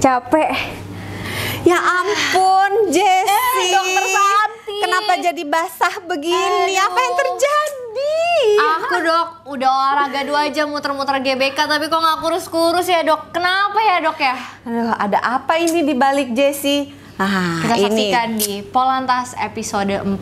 capek. Ya ampun, Jessie. Dokter Santi. Kenapa jadi basah begini? Apa yang terjadi? Aku dok, udah olahraga 2 jam muter-muter GBK tapi kok nggak kurus-kurus ya dok? Kenapa ya dok ya? Aduh, ada apa ini di balik Jessie? Kita saksikan di Polantas episode 4.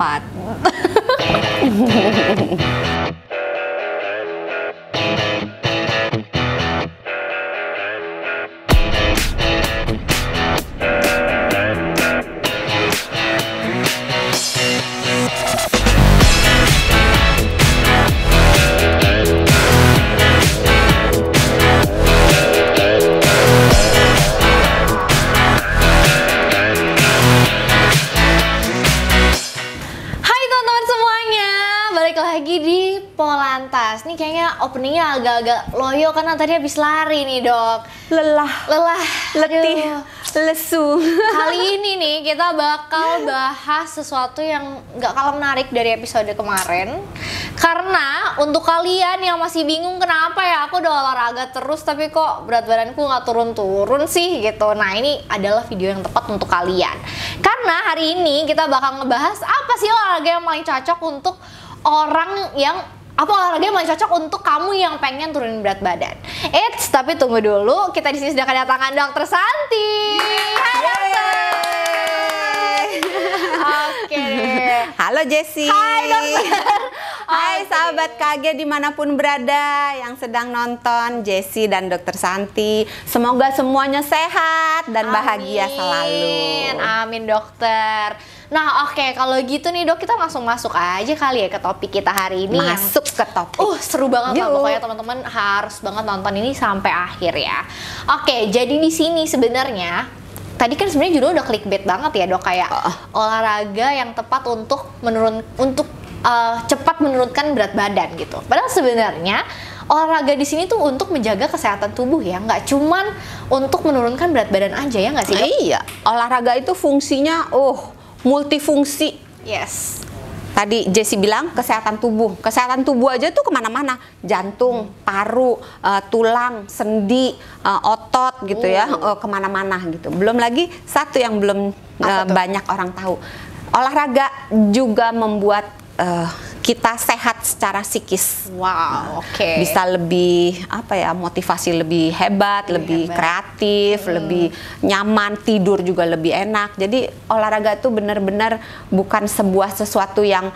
Polantas nih kayaknya openingnya agak-agak loyo karena tadi habis lari nih dok. Lelah, letih, lesu. Kali ini nih kita bakal bahas sesuatu yang nggak kalah menarik dari episode kemarin. Karena untuk kalian yang masih bingung kenapa ya aku udah olahraga terus tapi kok berat badanku nggak turun-turun sih gitu. Nah ini adalah video yang tepat untuk kalian. Karena hari ini kita bakal ngebahas apa sih olahraga yang paling cocok untuk orang yang olahraga yang paling cocok untuk kamu yang pengen turunin berat badan. Eits, tapi tunggu dulu, kita di sini sudah kedatangan Dokter Santi. Hai dokter. Oke. Halo Jessie. Hai dokter. Hai sahabat KG dimanapun berada yang sedang nonton Jessie dan Dokter Santi. Semoga semuanya sehat dan bahagia selalu. Amin dokter. Nah oke, kalau gitu nih dok, kita langsung masuk aja kali ya ke topik kita hari ini. Masuk ke topik. Seru banget lah pokoknya teman-teman harus banget nonton ini sampai akhir ya. Oke, jadi di sini sebenarnya tadi kan sebenarnya judul udah clickbait banget ya dok, kayak olahraga yang tepat untuk cepat menurunkan berat badan gitu. Padahal sebenarnya olahraga di sini tuh untuk menjaga kesehatan tubuh ya, nggak cuman untuk menurunkan berat badan aja ya nggak sih dok? Iya, olahraga itu fungsinya multifungsi. Yes. Tadi Jessie bilang kesehatan tubuh aja tuh kemana-mana, jantung, paru, tulang, sendi, otot gitu ya, kemana-mana gitu. Belum lagi satu yang belum banyak orang tahu, olahraga juga membuat kita sehat secara psikis. Wow, oke. Bisa lebih motivasi lebih hebat, lebih kreatif, lebih nyaman, tidur juga lebih enak. Jadi olahraga itu benar-benar bukan sesuatu yang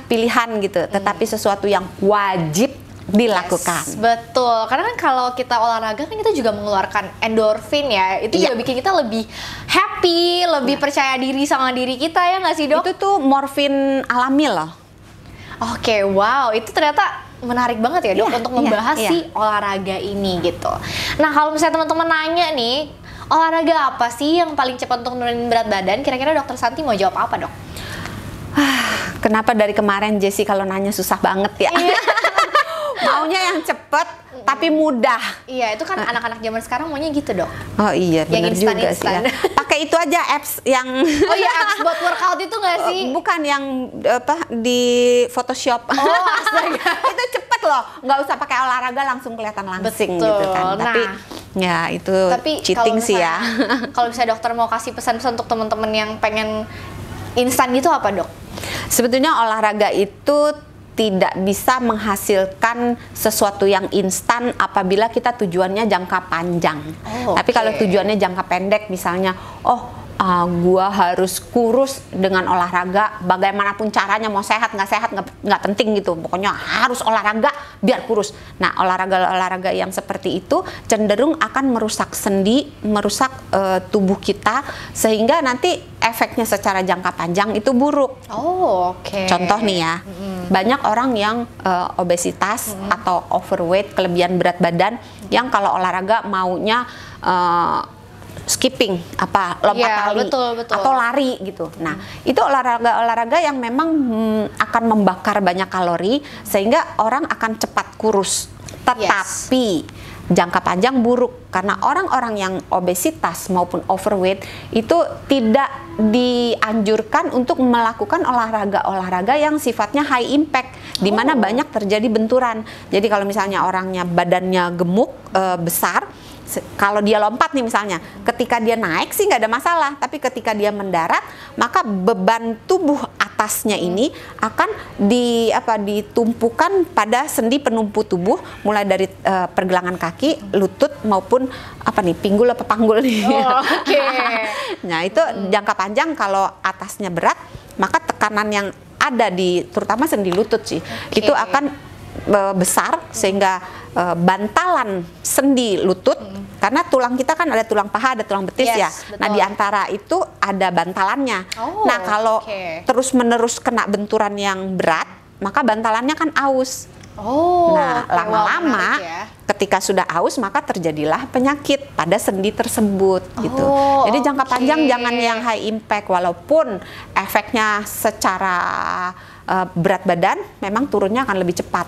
pilihan gitu, tetapi sesuatu yang wajib dilakukan. Yes, betul. Karena kan kalau kita olahraga kan kita juga mengeluarkan endorfin ya. Itu juga bikin kita lebih happy, lebih percaya diri sama diri kita ya nggak sih dok? Itu tuh morfin alami loh. Oke, wow, itu ternyata menarik banget ya dok untuk membahas si olahraga ini gitu. Nah kalau misalnya teman-teman nanya nih, olahraga apa sih yang paling cepat untuk nurunin berat badan? Kira-kira dokter Santi mau jawab apa dok? Kenapa dari kemarin Jessie kalau nanya susah banget ya? Maunya yang cepet tapi mudah. Iya, itu kan anak-anak zaman sekarang maunya gitu dok. Oh iya, benar juga sih ya. Pakai itu aja apps yang apps buat workout itu nggak sih? Bukan yang di Photoshop. Oh astaga. Itu cepet loh, nggak usah pakai olahraga langsung kelihatan langsing gitu kan. Tapi ya itu cheating sih ya. Kalau misalnya dokter mau kasih pesan-pesan untuk teman-teman yang pengen instan gitu apa dok? Sebetulnya olahraga itu tidak bisa menghasilkan sesuatu yang instan apabila kita tujuannya jangka panjang. Tapi kalau tujuannya jangka pendek, misalnya, gua harus kurus dengan olahraga, bagaimanapun caranya, mau sehat nggak penting gitu, pokoknya harus olahraga biar kurus. Nah olahraga yang seperti itu cenderung akan merusak sendi, merusak tubuh kita, sehingga nanti efeknya secara jangka panjang itu buruk. Contoh nih ya, banyak orang yang obesitas atau overweight, kelebihan berat badan, yang kalau olahraga maunya skipping, lompat tali, atau lari gitu. Nah, itu olahraga yang memang akan membakar banyak kalori sehingga orang akan cepat kurus. Tetapi jangka panjang buruk, karena orang-orang yang obesitas maupun overweight itu tidak dianjurkan untuk melakukan olahraga yang sifatnya high impact, di mana banyak terjadi benturan. Jadi kalau misalnya orangnya badannya gemuk, besar, Kalau dia lompat nih misalnya, ketika dia naik sih nggak ada masalah, tapi ketika dia mendarat, maka beban tubuh atasnya ini akan ditumpukan pada sendi penumpu tubuh, mulai dari pergelangan kaki, lutut maupun pinggul apa panggul nih. Nah itu jangka panjang kalau atasnya berat, maka tekanan yang ada terutama sendi lutut sih, itu akan besar sehingga bantalan sendi lutut, karena tulang kita kan ada tulang paha, ada tulang betis ya. Betul. Nah di antara itu ada bantalannya. Nah kalau terus-menerus kena benturan yang berat, maka bantalannya kan aus. Nah lama-lama ketika sudah aus, maka terjadilah penyakit pada sendi tersebut gitu. Jadi jangka panjang jangan yang high impact, walaupun efeknya secara berat badan memang turunnya akan lebih cepat.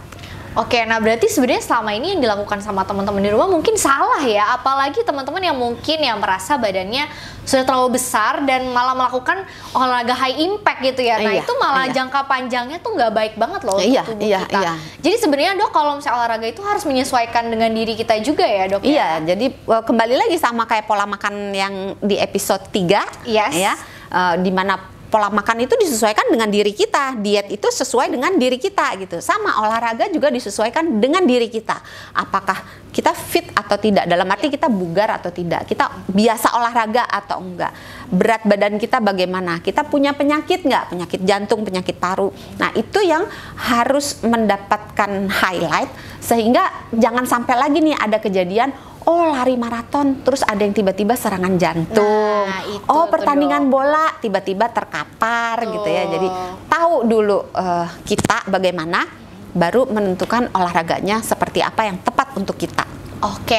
Nah berarti sebenarnya selama ini yang dilakukan sama teman-teman di rumah mungkin salah ya, apalagi teman-teman yang mungkin yang merasa badannya sudah terlalu besar dan malah melakukan olahraga high impact gitu ya. Nah itu malah jangka panjangnya tuh nggak baik banget loh untuk tubuh kita. Jadi sebenarnya Dok, kalau misalnya olahraga itu harus menyesuaikan dengan diri kita juga ya Dok? Iya, jadi kembali lagi sama kayak pola makan yang di episode 3 ya, di mana pola makan itu disesuaikan dengan diri kita, diet itu sesuai dengan diri kita gitu. Sama olahraga juga disesuaikan dengan diri kita. Apakah kita fit atau tidak, dalam arti kita bugar atau tidak, kita biasa olahraga atau enggak, berat badan kita bagaimana, kita punya penyakit nggak, penyakit jantung, penyakit paru. Nah itu yang harus mendapatkan highlight, sehingga jangan sampai lagi nih ada kejadian lari maraton terus ada yang tiba-tiba serangan jantung. Pertandingan bola tiba-tiba terkapar gitu ya. Jadi tahu dulu kita bagaimana, baru menentukan olahraganya seperti apa yang tepat untuk kita.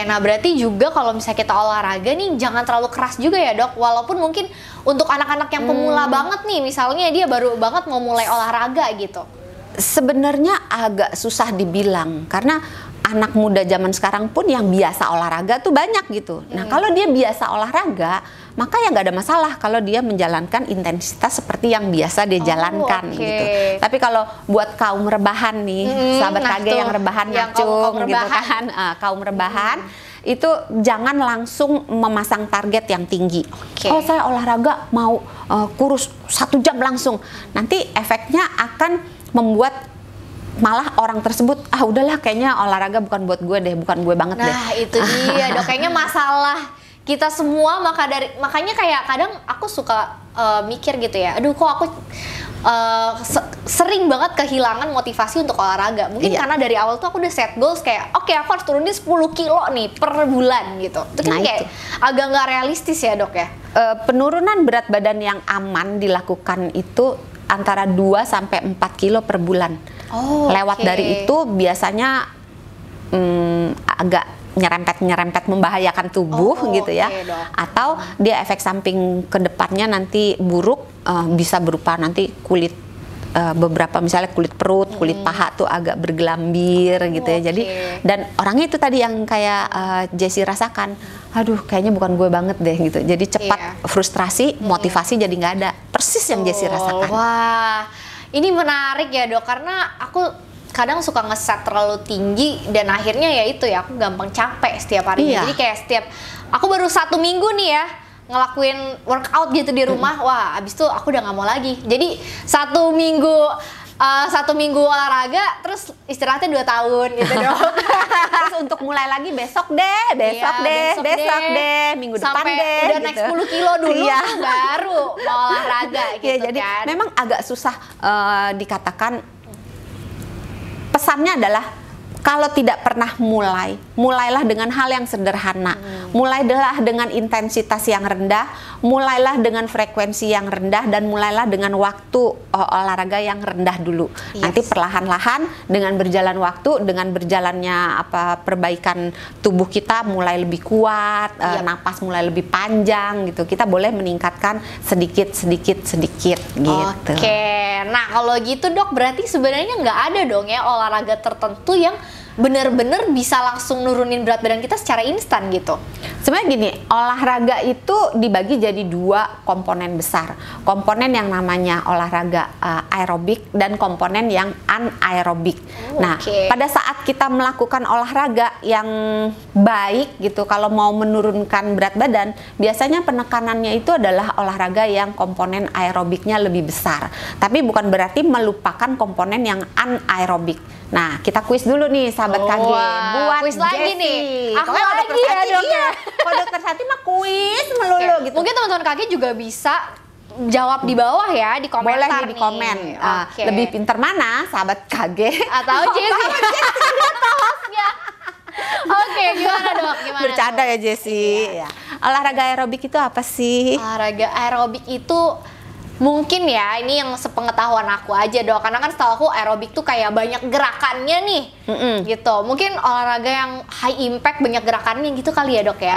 Nah berarti juga kalau misalnya kita olahraga nih jangan terlalu keras juga ya Dok, walaupun mungkin untuk anak-anak yang pemula banget nih, misalnya dia baru banget mau mulai olahraga gitu. Sebenarnya agak susah dibilang, karena anak muda zaman sekarang pun yang biasa olahraga tuh banyak gitu. Nah kalau dia biasa olahraga, maka ya nggak ada masalah kalau dia menjalankan intensitas seperti yang biasa dia jalankan gitu. Tapi kalau buat kaum rebahan nih, sahabat KG yang rebahan ngacung gitu kan, kaum rebahan itu jangan langsung memasang target yang tinggi. Saya olahraga mau kurus 1 jam langsung, nanti efeknya akan membuat malah orang tersebut udahlah kayaknya olahraga bukan buat gue deh, bukan gue banget deh. Nah itu dia Dok, kayaknya masalah kita semua, makanya kayak kadang aku suka mikir gitu ya, aduh kok aku sering banget kehilangan motivasi untuk olahraga. Mungkin karena dari awal tuh aku udah set goals kayak aku harus turunin 10 kilo nih per bulan gitu. Itu kan kayak agak nggak realistis ya Dok ya. Penurunan berat badan yang aman dilakukan itu antara 2 sampai 4 kilo per bulan. Lewat dari itu biasanya agak nyerempet membahayakan tubuh gitu ya. Atau dia efek samping ke depannya nanti buruk, bisa berupa nanti kulit, beberapa misalnya kulit perut, kulit paha tuh agak bergelambir gitu ya. Jadi dan orangnya itu tadi yang kayak Jessie rasakan, aduh kayaknya bukan gue banget deh gitu. Jadi cepat frustrasi, motivasi jadi nggak ada. Persis yang Jessie rasakan. Wah, ini menarik ya Dok, karena aku kadang suka ngeset terlalu tinggi dan akhirnya ya itu ya, aku gampang capek setiap harinya. Jadi kayak setiap aku baru 1 minggu nih ya ngelakuin workout gitu di rumah, wah abis itu aku udah nggak mau lagi. Jadi 1 minggu olahraga, terus istirahatnya 2 tahun gitu Dok. Terus untuk mulai lagi besok deh, minggu depan sampai deh. Udah naik 10 kilo dulu baru mau olahraga gitu jadi kan. Memang agak susah dikatakan. Pesannya adalah kalau tidak pernah mulailah dengan hal yang sederhana. Mulailah dengan intensitas yang rendah, mulailah dengan frekuensi yang rendah, dan mulailah dengan waktu olahraga yang rendah dulu. Nanti perlahan-lahan dengan berjalan waktu, dengan berjalannya perbaikan tubuh kita mulai lebih kuat, napas mulai lebih panjang gitu. Kita boleh meningkatkan sedikit gitu. Nah kalau gitu Dok, berarti sebenarnya nggak ada dong ya olahraga tertentu yang bener-bener bisa langsung nurunin berat badan kita secara instan gitu? Sebenarnya gini, olahraga itu dibagi jadi 2 komponen besar. Komponen yang namanya olahraga aerobik dan komponen yang anaerobik. Nah, pada saat kita melakukan olahraga yang baik gitu, kalau mau menurunkan berat badan, biasanya penekanannya itu adalah olahraga yang komponen aerobiknya lebih besar. Tapi bukan berarti melupakan komponen yang anaerobik. Nah, kita kuis dulu nih sahabat KG buat kuis lagi nih. Aku lagi ya dok ya. Kalau dokter Sati mah kuis melulu gitu. Mungkin teman-teman KG juga bisa jawab di bawah ya, di komentar. Boleh nih di komen. Lebih pintar mana sahabat KG atau Jessie? Oke, gimana dok? Gimana? Bercanda ya Jessie. Ya. Olahraga aerobik itu apa sih? Olahraga aerobik itu mungkin ya, ini yang sepengetahuan aku aja dok, karena kan setahu aku aerobik tuh kayak banyak gerakannya nih, gitu. Mungkin olahraga yang high impact banyak gerakannya gitu kali ya dok ya?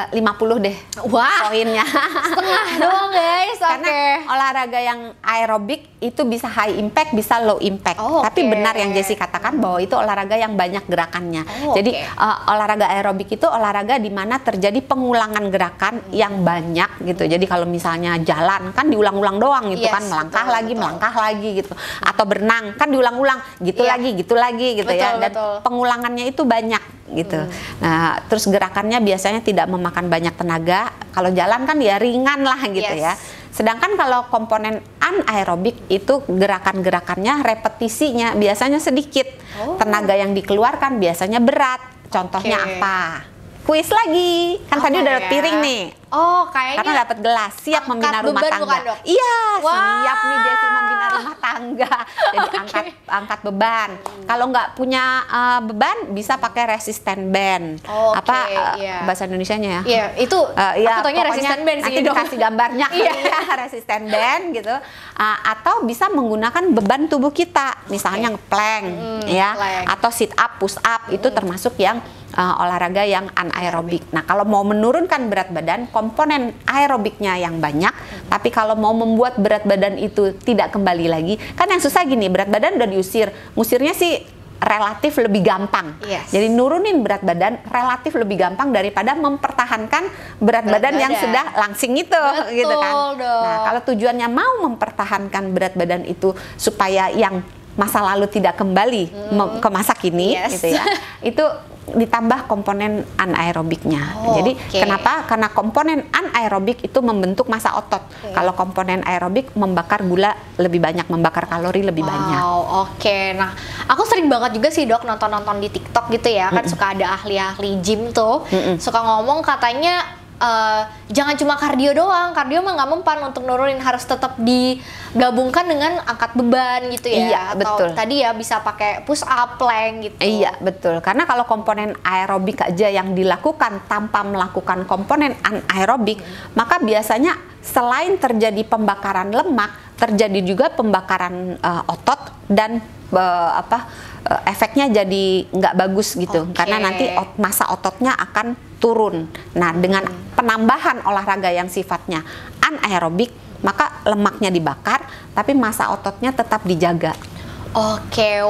50 deh. Wah, poinnya. Setengah doang guys. Karena olahraga yang aerobik itu bisa high impact, bisa low impact. Tapi benar yang Jessie katakan bahwa itu olahraga yang banyak gerakannya. Jadi olahraga aerobik itu olahraga di mana terjadi pengulangan gerakan yang banyak gitu. Jadi kalau misalnya jalan kan diulang-ulang doang gitu kan, melangkah lagi gitu, atau berenang kan diulang-ulang gitu lagi gitu ya, dan pengulangannya itu banyak gitu. Nah, terus gerakannya biasanya tidak memakan banyak tenaga. Kalau jalan kan ya ringan lah gitu ya. Sedangkan kalau komponen anaerobik itu gerakan-gerakannya, repetisinya biasanya sedikit, tenaga yang dikeluarkan biasanya berat. Contohnya apa? Kuis lagi, kan tadi udah dapat piring nih. Kayaknya karena dapat gelas, siap membina rumah tangga. Iya, siap nih Jessie membina rumah tangga. Jadi angkat beban. Kalau nggak punya beban, bisa pakai resisten band. Bahasa Indonesianya ya? Iya, itu aku taunya resisten band sih. Nanti dikasih gambarnya, resisten band gitu. Atau bisa menggunakan beban tubuh kita, misalnya ngeplank, atau sit up, push up, itu termasuk yang olahraga yang anaerobik. Nah, kalau mau menurunkan berat badan, komponen aerobiknya yang banyak, tapi kalau mau membuat berat badan itu tidak kembali lagi, kan yang susah gini, berat badan udah diusir, ngusirnya sih relatif lebih gampang. Jadi nurunin berat badan relatif lebih gampang daripada mempertahankan berat badan yang sudah langsing itu. Gitu kan. Nah, kalau tujuannya mau mempertahankan berat badan itu supaya yang masa lalu tidak kembali ke masa kini, gitu ya, itu ditambah komponen anaerobiknya. Jadi kenapa? Karena komponen anaerobik itu membentuk massa otot. Kalau komponen aerobik membakar gula lebih banyak, membakar kalori lebih banyak. Nah, aku sering banget juga sih dok nonton-nonton di TikTok gitu ya, kan suka ada ahli-ahli gym tuh, suka ngomong katanya jangan cuma kardio doang, kardio mah nggak mempan untuk nurunin, harus tetap digabungkan dengan angkat beban gitu ya. Iya, betul. Tadi ya bisa pakai push up, plank gitu. Iya, betul. Karena kalau komponen aerobik aja yang dilakukan tanpa melakukan komponen anaerobik, maka biasanya selain terjadi pembakaran lemak, terjadi juga pembakaran otot dan efeknya jadi nggak bagus gitu, karena nanti massa ototnya akan turun. Nah, dengan penambahan olahraga yang sifatnya anaerobik, maka lemaknya dibakar, tapi massa ototnya tetap dijaga.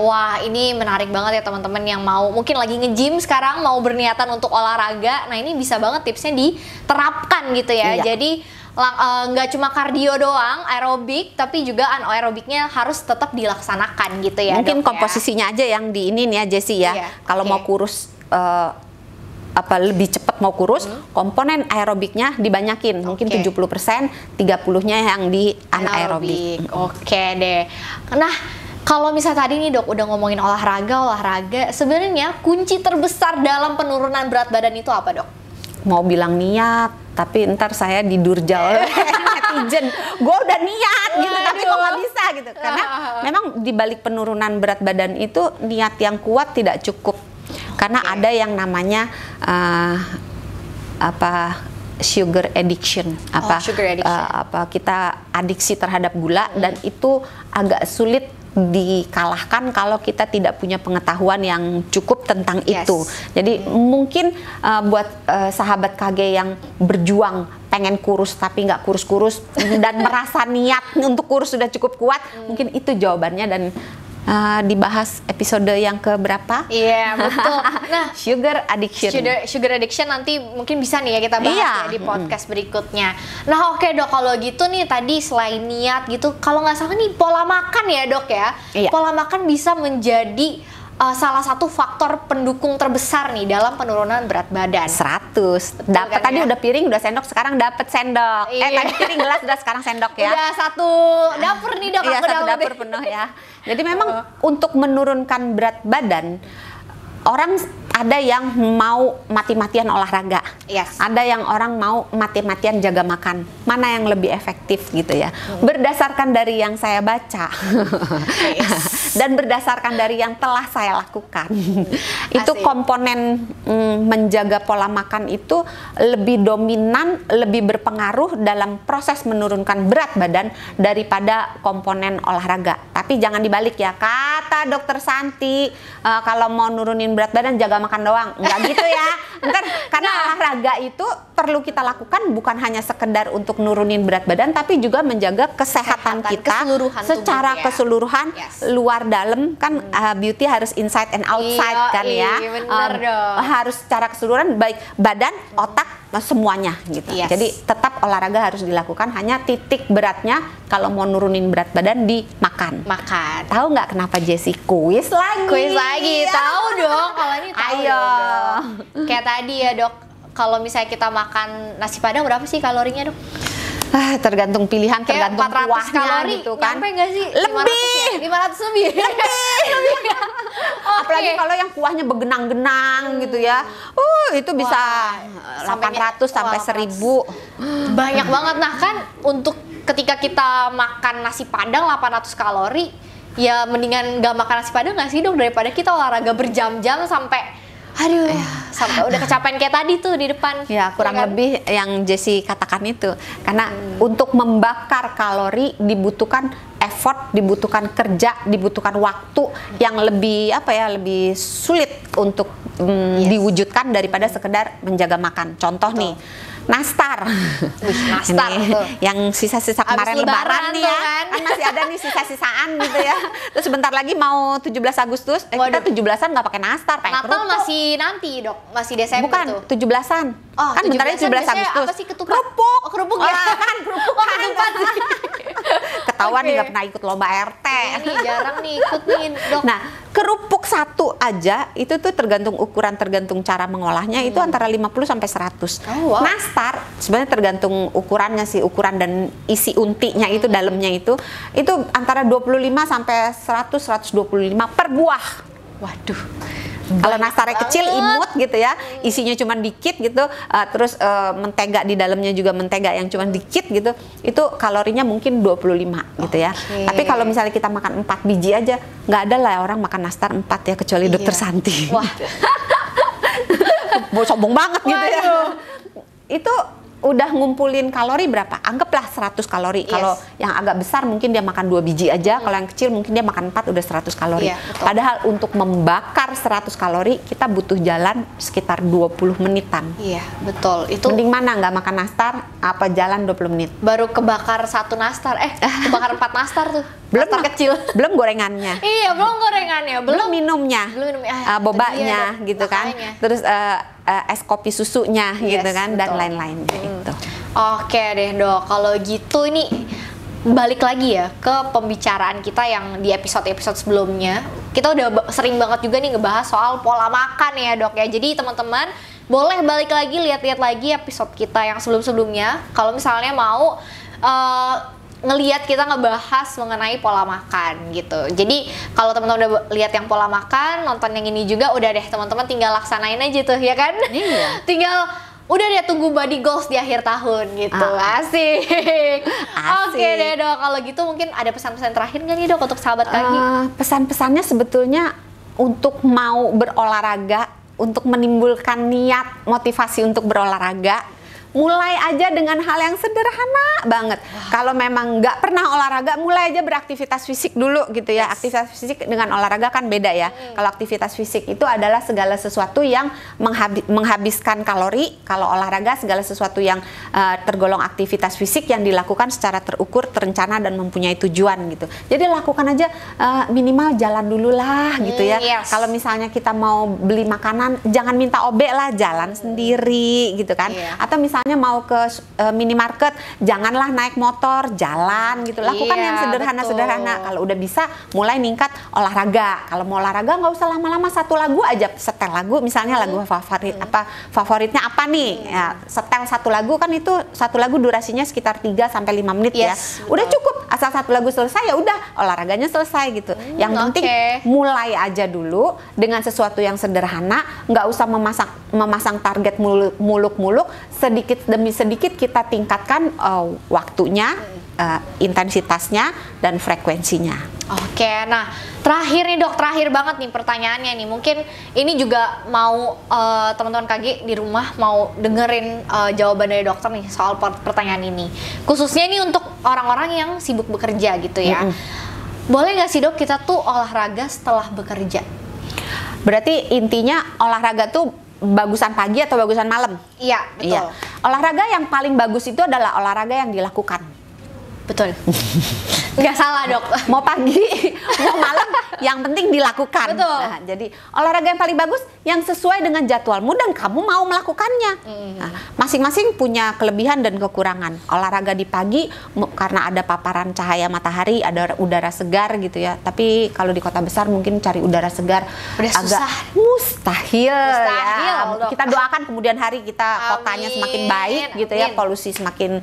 Wah ini menarik banget ya teman-teman yang mau mungkin lagi nge-gym sekarang, mau berniatan untuk olahraga. Nah, ini bisa banget tipsnya diterapkan gitu ya. Jadi nggak cuma kardio doang, aerobik, tapi juga anaerobiknya harus tetap dilaksanakan gitu ya. Mungkin komposisinya aja yang di ini nih ya Jessie ya. Kalau mau kurus lebih cepat mau kurus, komponen aerobiknya dibanyakin, mungkin 70%, 30-nya yang di anaerobik. Oke deh. Nah, kalau misalnya tadi nih dok udah ngomongin olahraga, sebenarnya kunci terbesar dalam penurunan berat badan itu apa dok? Mau bilang niat, tapi ntar saya didurja oleh netizen. Gue udah niat gitu, tapi kok nggak bisa gitu. Karena memang dibalik penurunan berat badan itu niat yang kuat tidak cukup. Karena ada yang namanya sugar addiction, kita adiksi terhadap gula, dan itu agak sulit dikalahkan kalau kita tidak punya pengetahuan yang cukup tentang itu. Jadi mungkin buat sahabat KG yang berjuang pengen kurus tapi nggak kurus-kurus dan merasa niat untuk kurus sudah cukup kuat, mungkin itu jawabannya, dan dibahas episode yang keberapa? Iya, betul. Nah, sugar addiction. Sugar addiction nanti mungkin bisa nih ya kita bahas ya di podcast berikutnya. Nah, oke Dok, kalau gitu nih tadi selain niat gitu, kalau nggak salah nih pola makan ya Dok ya. Iya. Pola makan bisa menjadi salah satu faktor pendukung terbesar nih dalam penurunan berat badan. 100. Dapat kan, tadi ya? udah piring, udah sendok, sekarang dapat sendok. Iya. Tadi piring, gelas, udah sekarang sendok ya. Udah satu dapur nih Dok. Iya, aku satu dapat dapur deh. penuh ya. Jadi memang untuk menurunkan berat badan, orang ada yang mau mati-matian olahraga, Yes. ada yang orang mau mati-matian jaga makan. Mana yang lebih efektif gitu ya? Berdasarkan dari yang saya baca dan berdasarkan dari yang telah saya lakukan, itu Asik. komponen menjaga pola makan itu lebih dominan, lebih berpengaruh dalam proses menurunkan berat badan daripada komponen olahraga. Tapi jangan dibalik ya, kata Dokter Santi, kalau mau nurunin berat badan jaga makan doang, nggak gitu ya. Ntar karena olahraga itu perlu kita lakukan bukan hanya sekedar untuk nurunin berat badan, tapi juga menjaga kesehatan kita keseluruhan secara tubuh ya. keseluruhan, Yes. luar dalam kan. Beauty harus inside and outside Iya, kan ya. bener dong. Harus secara keseluruhan, baik badan, otak, semuanya gitu. Yes. Jadi tetap olahraga harus dilakukan, hanya titik beratnya kalau mau nurunin berat badan di makan. Makan. Tahu nggak kenapa Jessie kuis lagi? Kuis lagi, Ya. tahu dong. Kalau ini tahu Ayo. dong. Kayak tadi ya Dok, kalau misalnya kita makan nasi padang berapa sih kalorinya Dok? Tergantung pilihan, Kayak tergantung 400 kuahnya kalori, gitu kan. nyampe nggak sih? Lebih. 500 lebih. Lebih. ya? Oke. Apalagi kalau yang kuahnya begenang-genang gitu ya. Itu bisa Wah, 800 sampai 1000. Banyak banget. Nah kan untuk ketika kita makan nasi padang 800 kalori, ya mendingan nggak makan nasi padang nggak sih Dok, daripada kita olahraga berjam-jam sampai sampai udah kecapean kayak tadi tuh di depan. Ya, kurang kan? lebih yang Jessie katakan itu. Karena untuk membakar kalori dibutuhkan effort, dibutuhkan kerja, dibutuhkan waktu yang lebih lebih sulit untuk diwujudkan daripada sekedar menjaga makan. Contoh nih, nastar. nastar Ini tuh. yang sisa-sisa kemarin Abis lebaran nih ya. tuh kan. Masih ada nih sisa-sisaan gitu ya. Terus sebentar lagi mau 17 Agustus, kita Waduh. 17-an nggak pakai nastar, pakai Natal kerupuk. masih nanti Dok, masih Desember Bukan, tuh. 17-an. Oh, Kan bentar lagi 17 biasanya Agustus. apa sih, ketupat? Kerupuk. Oh, kerupuk ya. Kan kerupuk Oh, kan. ketupat sih. Ketahuan Oke. nih nggak pernah ikut lomba RT. Ini jarang nih ikut nih Dok. Nah, kerupuk satu aja itu tuh tergantung ukuran, tergantung cara mengolahnya itu antara 50 sampai 100. Oh, wow. Nastar sebenarnya tergantung ukurannya sih, ukuran dan isi untinya itu dalamnya itu antara 25 sampai 100 125 per buah. Waduh. Kalau nastarnya kecil, imut gitu ya, isinya cuma dikit gitu, terus mentega di dalamnya juga mentega yang cuma dikit gitu, itu kalorinya mungkin 25 gitu ya. Oke. Tapi kalau misalnya kita makan 4 biji aja, nggak ada lah orang makan nastar 4 ya, kecuali Dokter Santi. Wah. Sombong banget gitu ya. Waduh. Itu udah ngumpulin kalori berapa? Anggaplah 100 kalori. Yes. Kalau yang agak besar mungkin dia makan 2 biji aja, kalau yang kecil mungkin dia makan 4 udah 100 kalori. Iya, betul. Padahal untuk membakar 100 kalori kita butuh jalan sekitar 20 menitan. Iya, betul. Itu Mending mana nggak makan nastar apa jalan 20 menit? baru kebakar 1 nastar. Kebakar 4 nastar tuh. Nastar kecil. Belum gorengannya. Iya, belum gorengannya, Belum minumnya, belum minum. bobanya Iya, Dok. gitu kan, Makanya. terus es kopi susunya Yes, gitu kan, dan betul. lain-lainnya itu. Oke deh Dok, kalau gitu ini balik lagi ya ke pembicaraan kita yang di episode-episode sebelumnya. Kita udah sering banget juga nih ngebahas soal pola makan ya Dok ya. Jadi teman-teman boleh balik lagi, lihat-lihat lagi episode kita yang sebelum-sebelumnya. Kalau misalnya mau ngelihat kita ngebahas mengenai pola makan gitu. Jadi kalau teman-teman udah lihat yang pola makan, nonton yang ini juga, udah deh teman-teman tinggal laksanain aja tuh ya kan. Iya. Tinggal udah deh tunggu body goals di akhir tahun gitu. Asik. Asik. Oke deh Dok, kalau gitu mungkin ada pesan-pesan terakhir nggak nih Dok untuk sahabat kaki? Pesan-pesannya sebetulnya untuk mau berolahraga, untuk menimbulkan niat, motivasi untuk berolahraga, mulai aja dengan hal yang sederhana banget. Kalau memang nggak pernah olahraga, mulai aja beraktivitas fisik dulu gitu ya. Aktivitas fisik dengan olahraga kan beda ya. Kalau aktivitas fisik itu adalah segala sesuatu yang menghabiskan kalori. Kalau olahraga segala sesuatu yang tergolong aktivitas fisik yang dilakukan secara terukur, terencana dan mempunyai tujuan gitu. Jadi lakukan aja minimal jalan dulu lah gitu ya. Kalau misalnya kita mau beli makanan, jangan minta OB lah, jalan sendiri gitu kan. Atau misalnya mau ke minimarket, janganlah naik motor, jalan gitu. Lakukan yang sederhana-sederhana. Kalau udah bisa, mulai ningkat olahraga. Kalau mau olahraga nggak usah lama-lama, satu lagu aja, setel lagu, misalnya lagu favorit favoritnya apa nih? Ya, setel satu lagu kan itu satu lagu durasinya sekitar 3 sampai 5 menit ya. Udah cukup, asal satu lagu selesai ya udah olahraganya selesai gitu. Yang penting mulai aja dulu dengan sesuatu yang sederhana, nggak usah memasang target muluk-muluk, sedikit demi sedikit kita tingkatkan waktunya, intensitasnya dan frekuensinya. Oke, nah terakhir nih dok, terakhir banget nih pertanyaannya nih. Mungkin ini juga mau teman-teman KG di rumah mau dengerin jawaban dari dokter nih soal pertanyaan ini. Khususnya ini untuk orang-orang yang sibuk bekerja gitu ya. Boleh nggak sih dok kita tuh olahraga setelah bekerja? Berarti intinya olahraga tuh bagusan pagi atau bagusan malam? Iya, betul. Iya. Olahraga yang paling bagus itu adalah olahraga yang dilakukan. Betul. Nggak salah dok. Mau pagi, mau malam, yang penting dilakukan. Betul. Nah, jadi olahraga yang paling bagus yang sesuai dengan jadwalmu dan kamu mau melakukannya. Nah, masing-masing punya kelebihan dan kekurangan. Olahraga di pagi karena ada paparan cahaya matahari, ada udara segar gitu ya. Tapi kalau di kota besar mungkin cari udara segar udah agak susah. Mustahil ya. Dok. Kita doakan kemudian hari kita kotanya semakin baik gitu ya, polusi semakin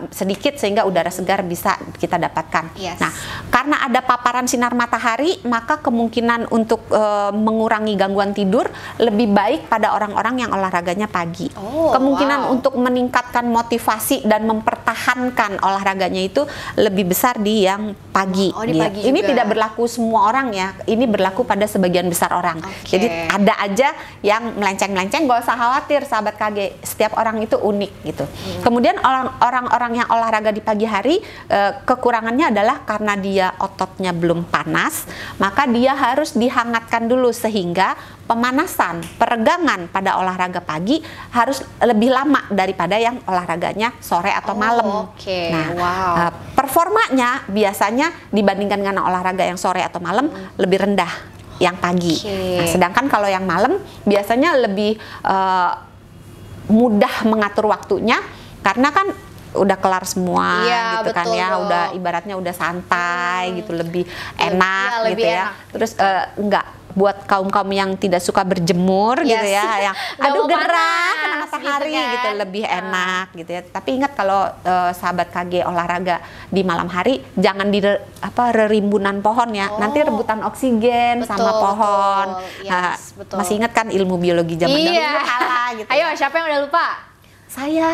sedikit sehingga udara segar bisa kita dapatkan. Nah, karena ada paparan sinar matahari, maka kemungkinan untuk mengurangi gangguan tidur lebih baik pada orang-orang yang olahraganya pagi. Kemungkinan untuk meningkatkan motivasi dan mempertahankan olahraganya itu lebih besar di yang pagi. Ini tidak berlaku semua orang ya. Ini berlaku pada sebagian besar orang. Jadi ada aja yang melenceng-melenceng, gak usah khawatir sahabat KG. Setiap orang itu unik gitu. Kemudian orang-orang yang olahraga di pagi hari, kekurangannya adalah karena dia ototnya belum panas, maka dia harus dihangatkan dulu sehingga pemanasan, peregangan pada olahraga pagi harus lebih lama daripada yang olahraganya sore atau malam. Nah, performanya biasanya dibandingkan dengan olahraga yang sore atau malam lebih rendah yang pagi. Nah, sedangkan kalau yang malam biasanya lebih mudah mengatur waktunya karena kan udah kelar semua gitu kan ya, udah ibaratnya udah santai gitu, lebih enak gitu ya. Terus enggak buat kaum-kaum yang tidak suka berjemur gitu ya, yang aduh gerah kena matahari gitu, lebih enak gitu ya. Tapi ingat kalau sahabat KG olahraga di malam hari jangan di rerimbunan pohon ya, nanti rebutan oksigen sama pohon. Masih ingat kan ilmu biologi zaman dahulu kalah gitu. Ayo, siapa yang udah lupa? Saya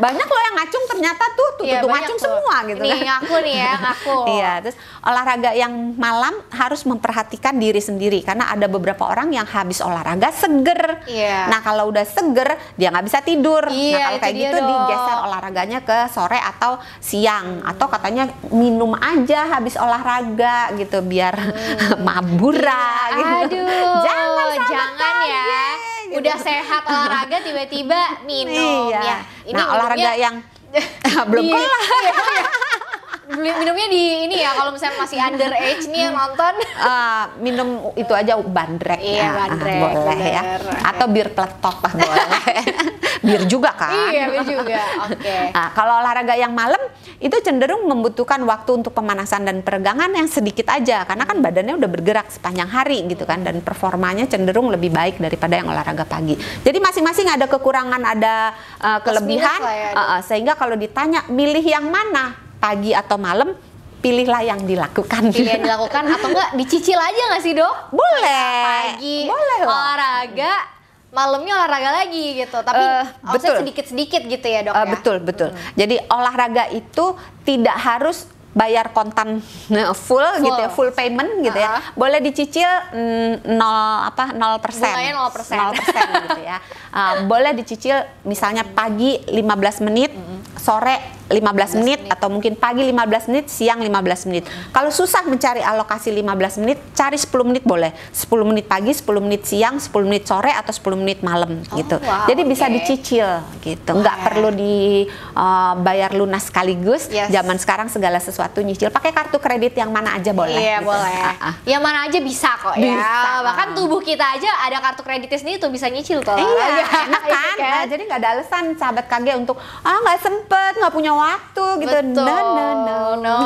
banyak loh yang ngacung ternyata tuh ngacung semua gitu kan. Ngaku nih ya, ngaku. Iya, terus olahraga yang malam harus memperhatikan diri sendiri karena ada beberapa orang yang habis olahraga seger. Nah, kalau udah seger dia nggak bisa tidur. Nah, kalau kayak gitu digeser olahraganya ke sore atau siang, atau katanya minum aja habis olahraga gitu biar mabura gitu. Aduh, jangan ya. Udah sehat olahraga tiba-tiba minum ya. Ini nah, olahraga yang belum kelar. Minumnya di ini ya, kalau misalnya masih underage nih yang nonton. Minum itu aja bandrek. Bandrek. Boleh ya. Atau bir peletok boleh. Bir juga kan. Iya, bir juga. Nah, kalau olahraga yang malam itu cenderung membutuhkan waktu untuk pemanasan dan peregangan yang sedikit aja karena kan badannya udah bergerak sepanjang hari gitu kan, dan performanya cenderung lebih baik daripada yang olahraga pagi. Jadi masing-masing ada kekurangan, ada kelebihan sehingga kalau ditanya milih yang mana, pagi atau malam, pilihlah yang dilakukan. Pilih yang dilakukan atau enggak dicicil aja nggak sih dok? Boleh. Pagi boleh olahraga, malamnya olahraga lagi gitu, tapi sedikit-sedikit gitu ya dok ya? Betul. Jadi olahraga itu tidak harus bayar kontan full gitu ya, full payment gitu ya. Boleh dicicil 0%. Bunganya 0%. 0% gitu ya. Boleh dicicil misalnya pagi 15 menit, sore 15 menit atau mungkin pagi 15 menit, siang 15 menit. Kalau susah mencari alokasi 15 menit, cari 10 menit boleh. 10 menit pagi, 10 menit siang, 10 menit sore atau 10 menit malam gitu. Wow, jadi bisa dicicil gitu. Nggak perlu dibayar lunas sekaligus. Zaman sekarang segala sesuatu nyicil. Pakai kartu kredit yang mana aja boleh. Iya, gitu. boleh. Yang mana aja bisa kok ya. Bahkan tubuh kita aja ada kartu kreditnya sendiri tuh bisa nyicil tuh. Iya, enak kan? Nah, jadi nggak ada alasan sahabat KG untuk nggak sempet, nggak punya waktu gitu. Betul. No.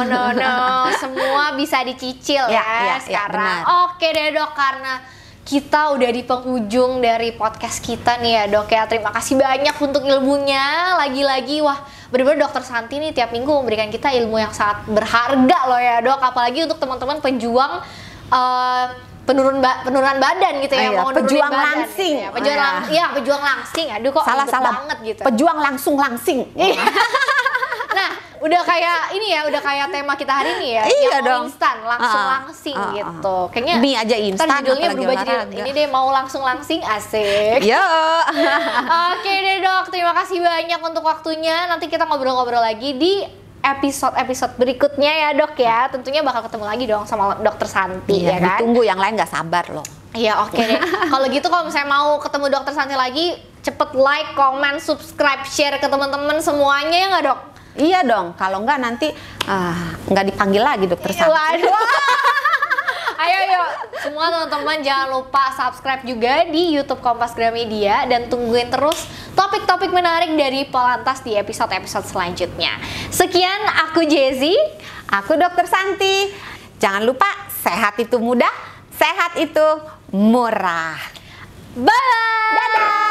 Semua bisa dicicil ya sekarang. Oke deh dok, karena kita udah di penghujung dari podcast kita nih ya dok ya. Terima kasih banyak untuk ilmunya. Lagi-lagi wah bener-bener dokter Santi nih tiap minggu memberikan kita ilmu yang sangat berharga loh ya dok. Apalagi untuk teman-teman penjuang penurunan badan gitu ya, mau pejuang badan, langsing gitu ya. Pejuang langsing. Aduh kok salah banget gitu. Pejuang langsing. Nah, udah kayak ini ya, udah kayak tema kita hari ini ya. Iya yang dong. Instan, langsing gitu. Kayaknya mie aja instan, judulnya apalagi berubah jadi olahraga. ini deh, mau langsing asik. Yo. Oke deh dok, terima kasih banyak untuk waktunya. Nanti kita ngobrol-ngobrol lagi di episode berikutnya ya dok ya. Tentunya bakal ketemu lagi dong sama dokter Santi ya kan. Ditunggu, yang lain nggak sabar loh. Iya oke deh. Kalau gitu kalau misalnya mau ketemu dokter Santi lagi, cepet like, comment, subscribe, share ke teman-teman semuanya ya nggak dok? Iya dong, kalau nggak nanti nggak dipanggil lagi dokter Santi. Waduh. Ayo semua teman-teman jangan lupa subscribe juga di YouTube Kompas Gramedia dan tungguin terus topik-topik menarik dari Polantas di episode-episode selanjutnya. Sekian, aku Jezi, aku dokter Santi. Jangan lupa sehat itu mudah, sehat itu murah. Bye. Dadah.